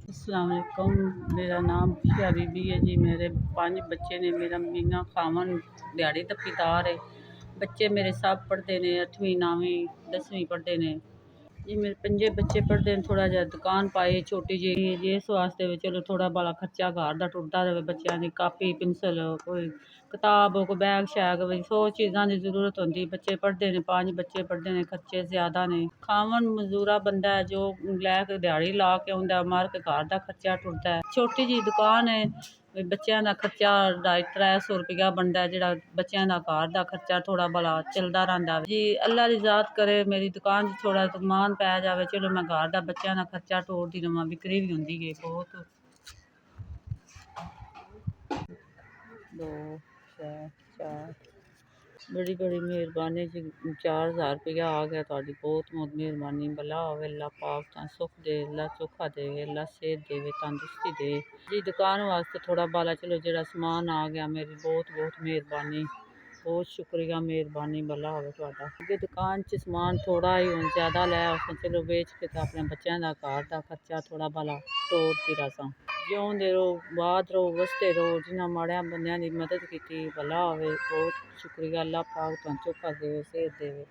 अस्सलाम वालेकुम। मेरा नाम खुशिया बीबी है जी। मेरे 5 बच्चे ने। मेरा मियाँ खावन दिहाड़ी तपीदार है। बच्चे मेरे सब पढ़ते ने, 8वीं 9वीं 10वीं पढ़ते ने जी। मेरे 5 बच्चे पढ़ते हैं। थोड़ा जिहा दुकान पाई छोटी जी, इस वास्ते भी चलो थोड़ा बड़ा खर्चा घर दा टुरदा रहे। बच्चों की कापी पेंसिल, कोई किताब, कोई बैग शैग, 100 चीज़ों की जरूरत होती। बच्चे पढ़ते हैं, 5 बच्चे पढ़ते हैं, खर्चे ज़्यादा ने। खावन मजदूरा बंदा है जो लैके दिहाड़ी ला के आउंदा, मार के घर का खर्चा टुरदा है। छोटी जी दुकान है, बच्चों का खर्चा 250-300 रुपया बनता है, जो बच्चों का घर का खर्चा थोड़ा भला चलता रहता जी। अल्लाह की ज़ात करे मेरी दुकान से थोड़ा मान पै जाए, चलो मैं घर का बच्चों का खर्चा टोरती रहां, बिक्री भी होंगी है बहुत। 2 4 4 बड़ी बड़ी मेहरबानी जी। 4000 रुपया आ गया, थोड़ी बहुत बहुत मेहरबानी। भला होवे अल्लाह पाक, तां सुख दे, अल्लाह चोखा दे, अल्लाह सेहत दे, तंदुरुस्ती दे जी। दुकान वास्ते थोड़ा बाला चलो जो समान आ गया, मेरी बहुत बहुत मेहरबानी, बहुत शुक्रिया मेहरबानी। भला होवे तुहाडा। अगे दुकान च समान थोड़ा ही हुण ज़्यादा लै आसां, चलो बेच के तो अपने बच्चों का घर का खर्चा थोड़ा भला तोड़ती रहां। जिउंदे रहो, बाद रहो, वसते रहो। जिन्हां माड़ियां बंदियां दी मदद की भला होवे, बहुत शुक्रिया। अल्लाह पाक तुहानू चोखा देवे, सेहत देवे।